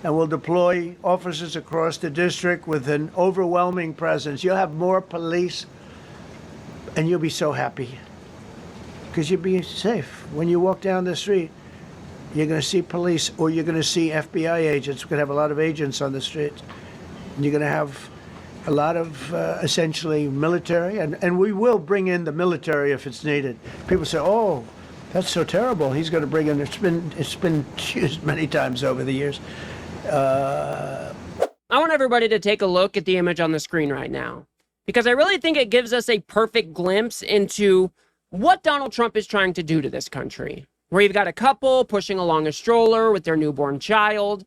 and we'll deploy officers across the district with an overwhelming presence. You'll have more police, and you'll be so happy because you'll be safe. When you walk down the street, you're going to see police, or you're going to see FBI agents. We're going to have a lot of agents on the streets. And you're going to have a lot of essentially military, and we will bring in the military if it's needed. People say, oh, that's so terrible. He's going to bring in, it's been used many times over the years. I want everybody to take a look at the image on the screen right now, because I really think it gives us a perfect glimpse into what Donald Trump is trying to do to this country, where you've got a couple pushing along a stroller with their newborn child.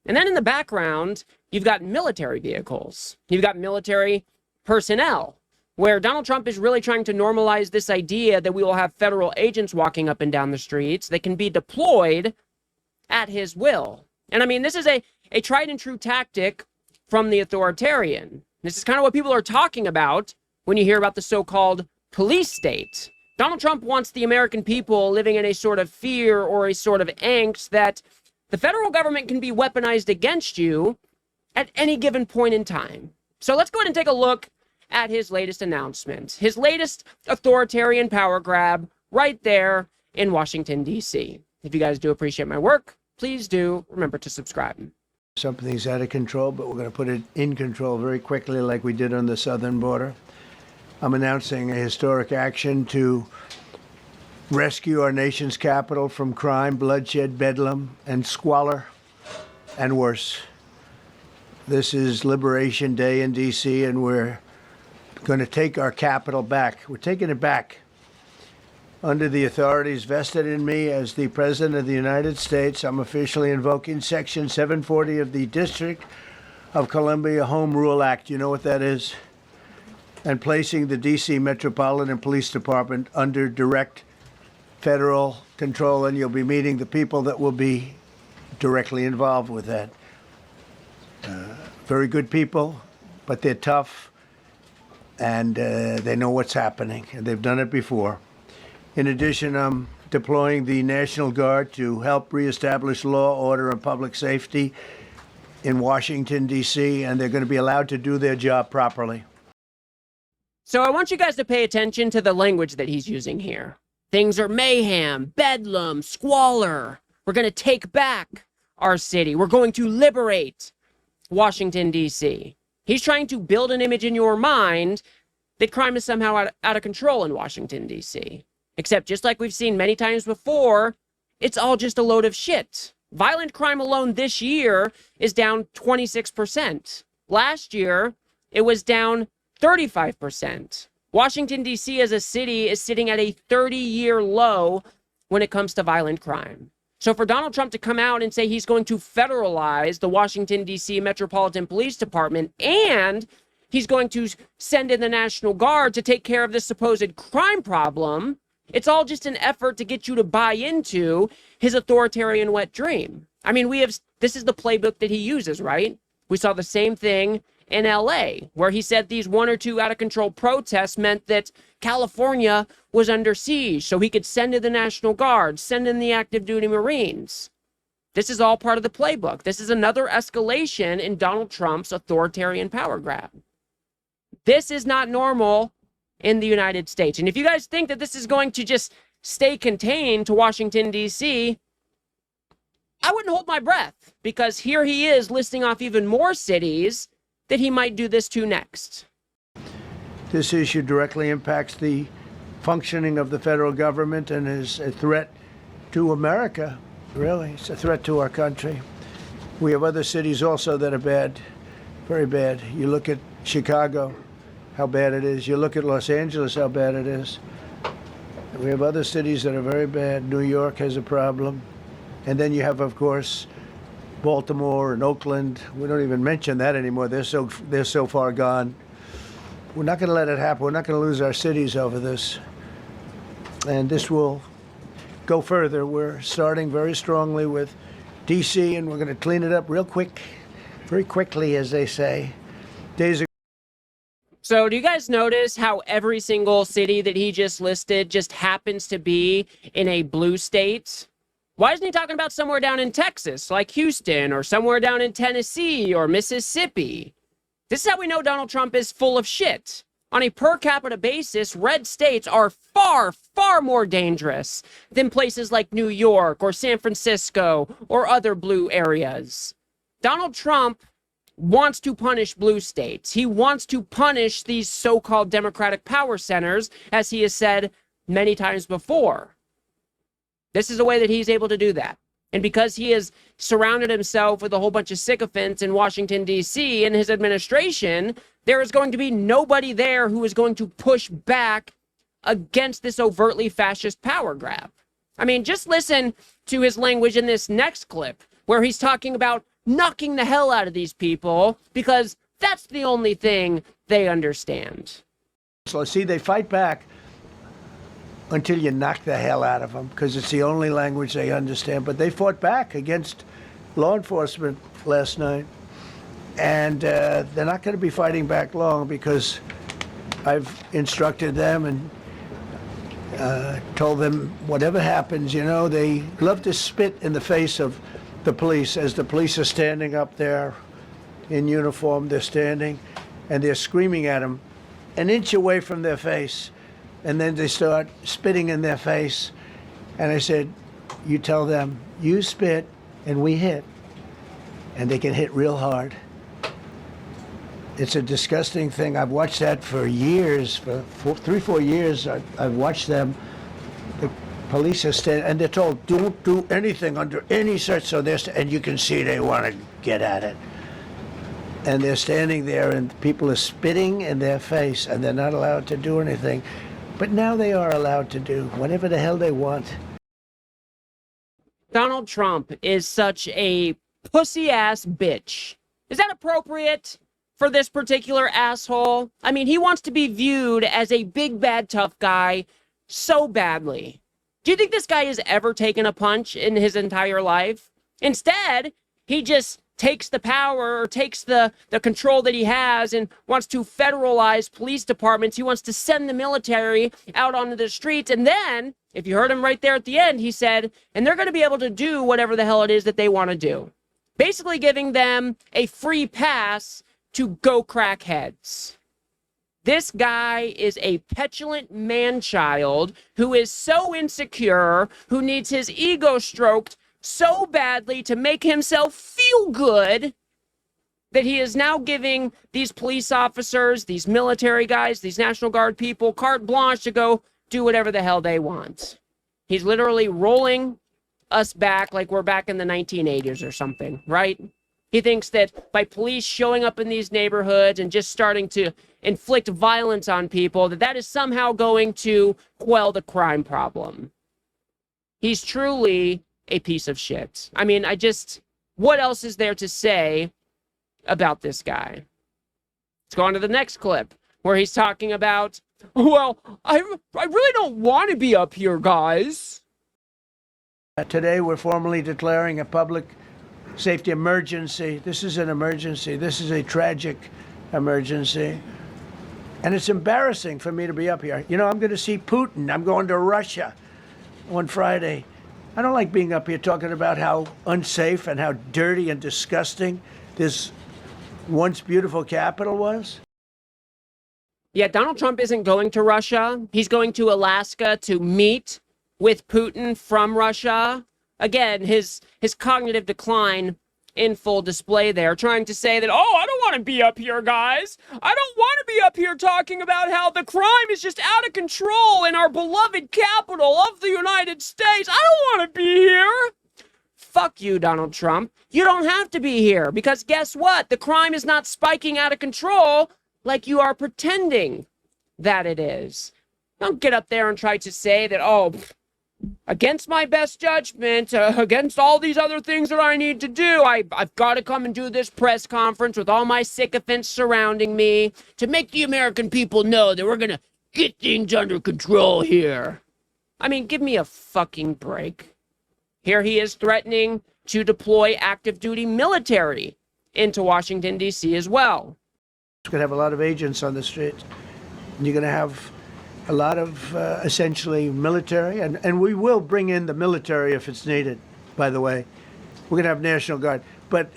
And then in the background, you've got military vehicles. You've got military personnel, where Donald Trump is really trying to normalize this idea that we will have federal agents walking up and down the streets that can be deployed at his will. And I mean, this is a tried and true tactic from the authoritarian. This is kind of what people are talking about when you hear about the so-called police state. Donald Trump wants the American people living in a sort of fear or a sort of angst that the federal government can be weaponized against you at any given point in time. So let's go ahead and take a look at his latest announcement, his latest authoritarian power grab right there in Washington, DC. If you guys do appreciate my work, please do remember to subscribe. Something's out of control, but we're going to put it in control very quickly like we did on the southern border. I'm announcing a historic action to rescue our nation's capital from crime, bloodshed, bedlam, and squalor, and worse. This is Liberation Day in D.C., and we're going to take our capital back. We're taking it back under the authorities vested in me as the President of the United States. I'm officially invoking Section 740 of the District of Columbia Home Rule Act. You know what that is? And placing the D.C. Metropolitan Police Department under direct federal control, and you'll be meeting the people that will be directly involved with that. Very good people, but they're tough, and they know what's happening, and they've done it before. In addition, I'm deploying the National Guard to help reestablish law, order, and public safety in Washington, D.C., and they're going to be allowed to do their job properly. So I want you guys to pay attention to the language that he's using here. Things are mayhem, bedlam, squalor. We're going to take back our city. We're going to liberate Washington, D.C. He's trying to build an image in your mind that crime is somehow out of control in Washington, D.C. Except just like we've seen many times before, it's all just a load of shit. Violent crime alone this year is down 26%. Last year, it was down 35%. Washington, D.C. as a city is sitting at a 30-year low when it comes to violent crime. So for Donald Trump to come out and say he's going to federalize the Washington, D.C. Metropolitan Police Department, and he's going to send in the National Guard to take care of this supposed crime problem, it's all just an effort to get you to buy into his authoritarian wet dream. I mean, this is the playbook that he uses, right? We saw the same thing in LA, where he said these one or two out of control protests meant that California was under siege, so he could send in the National Guard, send in the active duty Marines. This is all part of the playbook. This is another escalation in Donald Trump's authoritarian power grab. This is not normal in the United States. And if you guys think that this is going to just stay contained to Washington, D.C., I wouldn't hold my breath, because here he is listing off even more cities that he might do this to next. This issue directly impacts the functioning of the federal government and is a threat to America, really. It's a threat to our country. We have other cities also that are bad, very bad. You look at Chicago, how bad it is. You look at Los Angeles, how bad it is. We have other cities that are very bad. New York has a problem. And then you have, of course, Baltimore and Oakland. We don't even mention that anymore. They're so far gone. We're not going to let it happen. We're not going to lose our cities over this. And this will go further. We're starting very strongly with D.C., and we're going to clean it up real quick, very quickly, as they say. Days ago. So do you guys notice how every single city that he just listed just happens to be in a blue state? Why isn't he talking about somewhere down in Texas, like Houston, or somewhere down in Tennessee or Mississippi? This is how we know Donald Trump is full of shit. On a per capita basis, red states are far, far more dangerous than places like New York or San Francisco or other blue areas. Donald Trump wants to punish blue states. He wants to punish these so-called Democratic power centers, as he has said many times before. This is a way that he's able to do that. And because he has surrounded himself with a whole bunch of sycophants in Washington, D.C. in his administration, there is going to be nobody there who is going to push back against this overtly fascist power grab. I mean, just listen to his language in this next clip, where he's talking about knocking the hell out of these people because that's the only thing they understand. So see, they fight back until you knock the hell out of them, because it's the only language they understand. But they fought back against law enforcement last night, and they're not going to be fighting back long, because I've instructed them and told them whatever happens, you know, they love to spit in the face of the police as the police are standing up there in uniform. They're standing and they're screaming at them an inch away from their face. And then they start spitting in their face. And I said, you tell them, you spit and we hit. And they can hit real hard. It's a disgusting thing. I've watched that for years, for 3-4 years. I've watched them. The police are standing, and they're told, don't do anything under any search. So and you can see they want to get at it. And they're standing there, and people are spitting in their face, and they're not allowed to do anything. But now they are allowed to do whatever the hell they want. Donald Trump is such a pussy-ass bitch. Is that appropriate for this particular asshole? I mean, he wants to be viewed as a big, bad, tough guy so badly. Do you think this guy has ever taken a punch in his entire life? Instead, he just takes the power, or takes the control that he has, and wants to federalize police departments. He wants to send the military out onto the streets. And then, if you heard him right there at the end, he said, and they're going to be able to do whatever the hell it is that they want to do. Basically giving them a free pass to go crack heads. This guy is a petulant man-child who is so insecure, who needs his ego stroked so badly to make himself feel good, that he is now giving these police officers, these military guys, these National Guard people, carte blanche to go do whatever the hell they want. He's literally rolling us back like we're back in the 1980s or something, right? He thinks that by police showing up in these neighborhoods and just starting to inflict violence on people, that is somehow going to quell the crime problem. He's truly a piece of shit. I mean, what else is there to say about this guy? Let's go on to the next clip, where he's talking about, well, I really don't want to be up here, guys. Today, we're formally declaring a public safety emergency. This is an emergency. This is a tragic emergency. And it's embarrassing for me to be up here. You know, I'm going to see Putin. I'm going to Russia on Friday. I don't like being up here talking about how unsafe and how dirty and disgusting this once beautiful capital was. Yeah, Donald Trump isn't going to Russia. He's going to Alaska to meet with Putin from Russia. Again, his cognitive decline in full display there, trying to say that, oh, I don't want to be up here, guys. I don't want to be up here talking about how the crime is just out of control in our beloved capital of the United States. I don't want to be here. Fuck you, Donald Trump. You don't have to be here, because guess what? The crime is not spiking out of control like you are pretending that it is. Don't get up there and try to say that, oh, against my best judgment, against all these other things that I need to do, I've got to come and do this press conference with all my sycophants surrounding me to make the American people know that we're going to get things under control here. I mean, give me a fucking break. Here he is threatening to deploy active duty military into Washington, D.C. as well. You're going to have a lot of agents on the streets. And you're going to have a lot of essentially military, and we will bring in the military if it's needed. by the way. We're going to have National Guard. But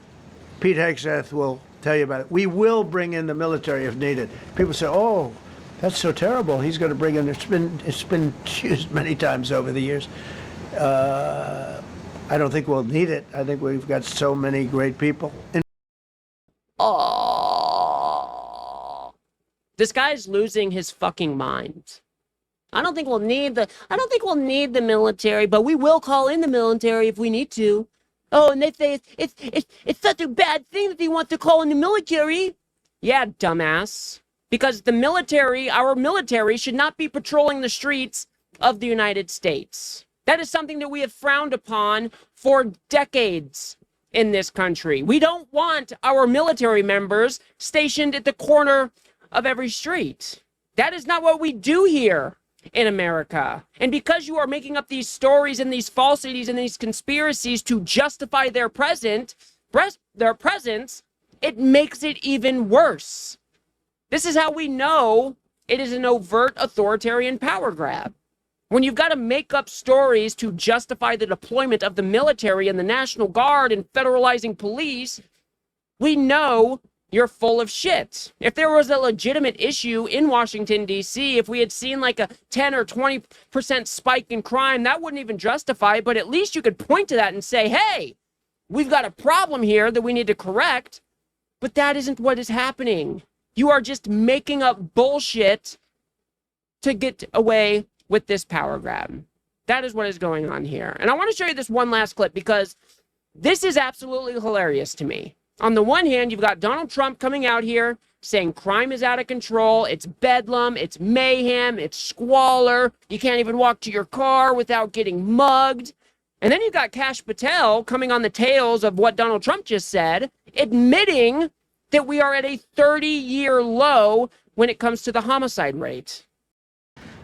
Pete Hegseth will tell you about it. We will bring in the military if needed. People say, oh, that's so terrible. He's going to bring in, it's been used many times over the years. I don't think we'll need it. I think we've got so many great people. Oh, this guy's losing his fucking mind. I don't think we'll need the military, but we will call in the military if we need to. Oh, and they say it's such a bad thing that they want to call in the military. Yeah, dumbass. Because the military, our military, should not be patrolling the streets of the United States. That is something that we have frowned upon for decades in this country. We don't want our military members stationed at the corner of every street. That is not what we do here in America. And because you are making up these stories and these falsities and these conspiracies to justify their presence, it makes it even worse. This is how we know it is an overt authoritarian power grab. When you've got to make up stories to justify the deployment of the military and the National Guard and federalizing police, we know you're full of shit. If there was a legitimate issue in Washington, D.C., if we had seen like a 10 or 20% spike in crime, that wouldn't even justify it, but at least you could point to that and say, hey, we've got a problem here that we need to correct. But that isn't what is happening. You are just making up bullshit to get away with this power grab. That is what is going on here. And I want to show you this one last clip because this is absolutely hilarious to me. On the one hand, you've got Donald Trump coming out here saying crime is out of control, it's bedlam, it's mayhem, it's squalor, you can't even walk to your car without getting mugged. And then you've got Kash Patel coming on the tails of what Donald Trump just said, admitting that we are at a 30-year low when it comes to the homicide rate.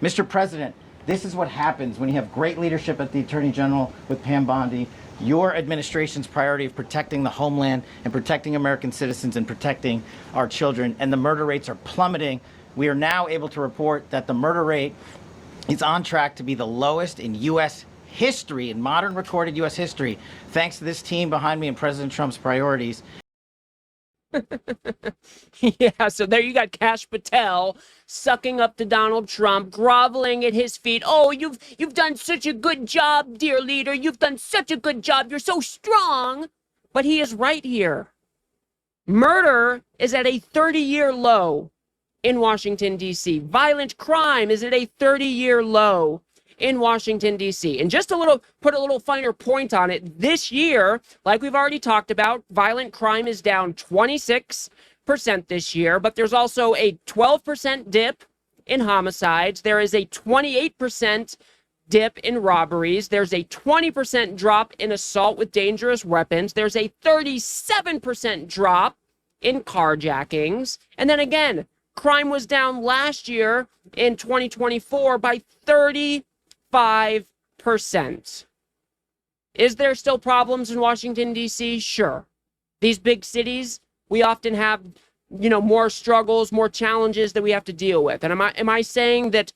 Mr. President, this is what happens when you have great leadership at the Attorney General with Pam Bondi. Your administration's priority of protecting the homeland and protecting American citizens and protecting our children, and the murder rates are plummeting. We are now able to report that the murder rate is on track to be the lowest in U.S. history, in modern recorded U.S. history, thanks to this team behind me and President Trump's priorities. Yeah, so there you got Kash Patel sucking up to Donald Trump, groveling at his feet. Oh, you've done such a good job, dear leader. You've done such a good job. You're so strong. But he is right here. Murder is at a 30-year low in Washington, D.C. Violent crime is at a 30-year low in Washington, D.C. And just put a little finer point on it, this year, like we've already talked about, violent crime is down 26% this year, but there's also a 12% dip in homicides. There is a 28% dip in robberies. There's a 20% drop in assault with dangerous weapons. There's a 37% drop in carjackings. And then again, crime was down last year in 2024 by 35%. Is there still problems in Washington, D.C.? Sure. These big cities, we often have, more struggles, more challenges that we have to deal with. And am I saying that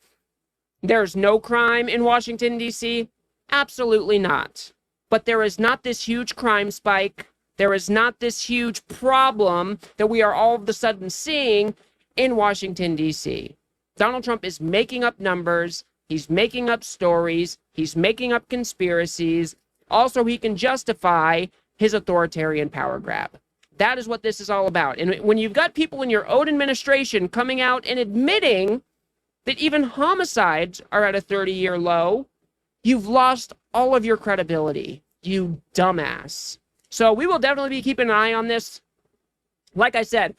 there's no crime in Washington, D.C.? Absolutely not. But there is not this huge crime spike. There is not this huge problem that we are all of a sudden seeing in Washington, D.C. Donald Trump is making up numbers. He's making up stories. He's making up conspiracies. Also, he can justify his authoritarian power grab. That is what this is all about. And when you've got people in your own administration coming out and admitting that even homicides are at a 30-year low, you've lost all of your credibility, you dumbass. So we will definitely be keeping an eye on this. Like I said,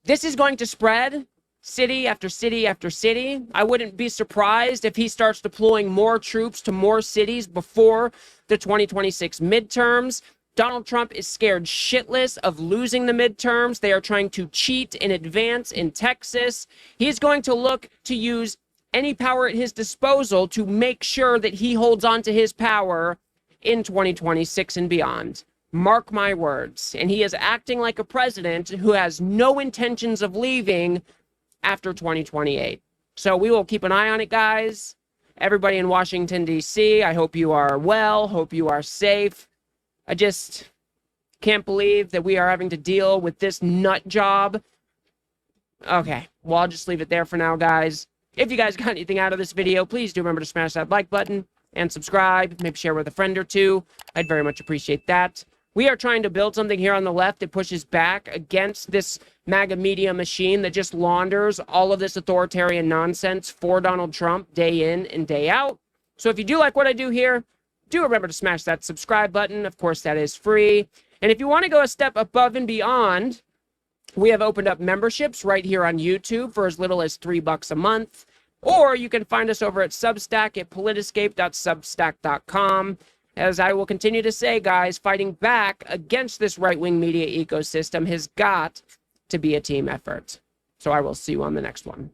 this is going to spread city after city after city. I wouldn't be surprised if he starts deploying more troops to more cities before the 2026 midterms. Donald Trump is scared shitless of losing the midterms. They are trying to cheat in advance in Texas. He's going to look to use any power at his disposal to make sure that he holds on to his power in 2026 and beyond. Mark my words. And he is acting like a president who has no intentions of leaving after 2028. So we will keep an eye on it, guys. Everybody in Washington, DC, I hope you are well, hope you are safe. I just can't believe that we are having to deal with this nut job. Okay, well, I'll just leave it there for now, guys. If you guys got anything out of this video, please do remember to smash that like button and subscribe. Maybe share with a friend or two. I'd very much appreciate that. We are trying to build something here on the left that pushes back against this MAGA media machine that just launders all of this authoritarian nonsense for Donald Trump day in and day out. So if you do like what I do here, do remember to smash that subscribe button. Of course, that is free. And if you want to go a step above and beyond, we have opened up memberships right here on YouTube for as little as $3 a month. Or you can find us over at Substack at politiscape.substack.com. As I will continue to say, guys, fighting back against this right-wing media ecosystem has got to be a team effort. So I will see you on the next one.